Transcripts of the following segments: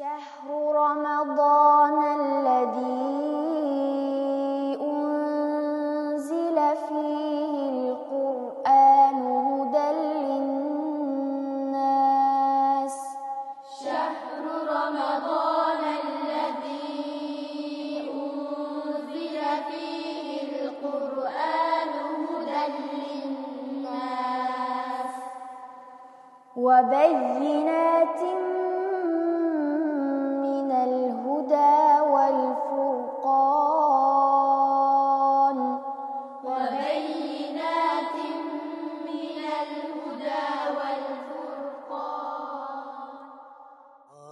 شهر رمضان الذي أنزل فيه القرآن هدى للناس شهر رمضان الذي أنزل فيه القرآن هدى للناس وبينات من الهدى والفرقان وبينات من الهدى والفرقان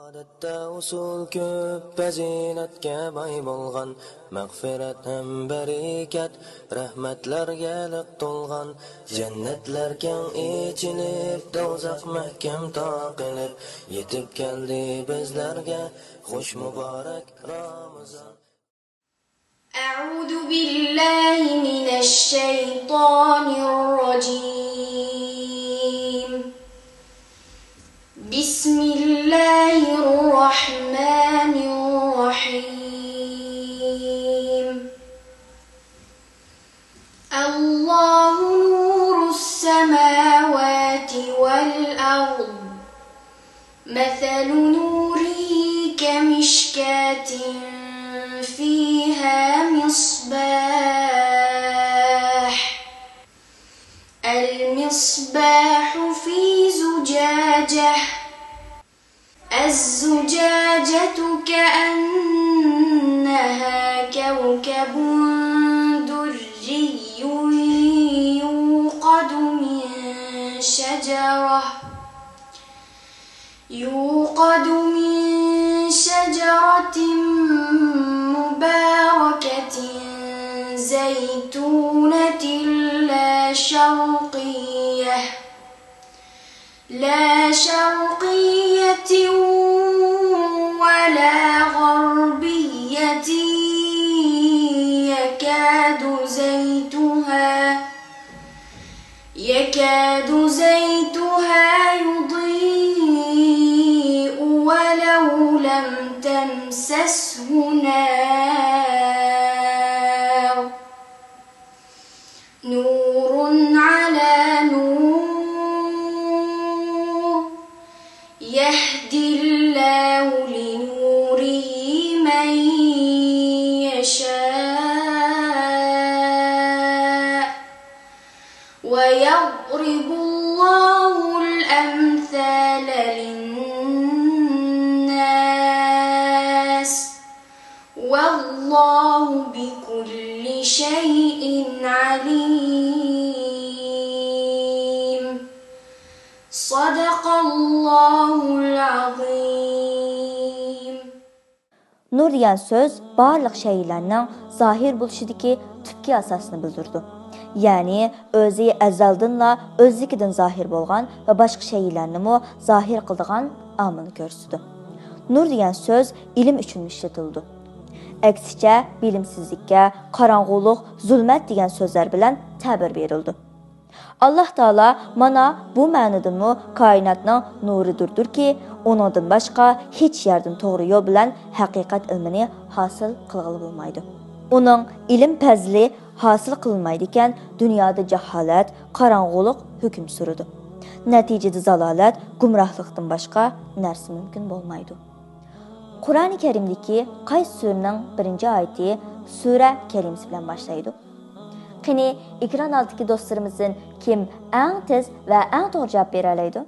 Odatda usul ko'p fazilatga boy bo'lgan mag'firat ham barakat rahmatlarga liq to'lgan jannatlar keng ichilib do'zax mahkam taqilib yetib keldi bizlarga xush muborak Ramazon أعوذ بالله من الشيطان الرجيم بسم الله الرحمن الرحيم الله نور السماوات والأرض مثل نوره كمشكاة فيها مصباح المصباح في زجاجة الزجاجة كأنها كوكب دري يوقد من شجرة مباركة زيتونة لا شرقية ولا غربية يكاد زيتها يضيء ولو لم تمسسه نار نور على نور يهدي الله لنوره من يشاء ويضرب الله الأمثال للناس والله بكل شيء عليم صدق الله العظيم Nur degan so'z barliq shaylarning zohir bo'lishidagi tubki asosini bildirdi. Ya'ni o'zi azaldinla o'zligidan zohir bo'lgan va boshqa shaylarni mo zohir qiladigan omilni ko'rsatdi. Nur degan so'z ilm uchun ishlatildi. Aksicha bilimsizlikka, qorong'ulik, zulmat degan so'zlar bilan ta'bir berildi. Allah Taala mana bu ma'nodami koinotning nuridirki, uningdan boshqa hech yerdan to'g'ri yo'l bilan haqiqat ilmini hosil qilg'ili bo'lmaydi. Uning ilm fazli hosil qilmaydi ekan, dunyoda jaholat, qorong'ulik hukm suradi. Natijada zalolat, gumrohlikdan boshqa narsa mumkin bo'lmaydi. Qur'oni Karimdagi qaysi suraning 1-oyati sura kalimasi bilan boshlaydi? Qani ekran altidagi do'stlarimizdan kim eng tez va eng to'g'ri javob bera oladi?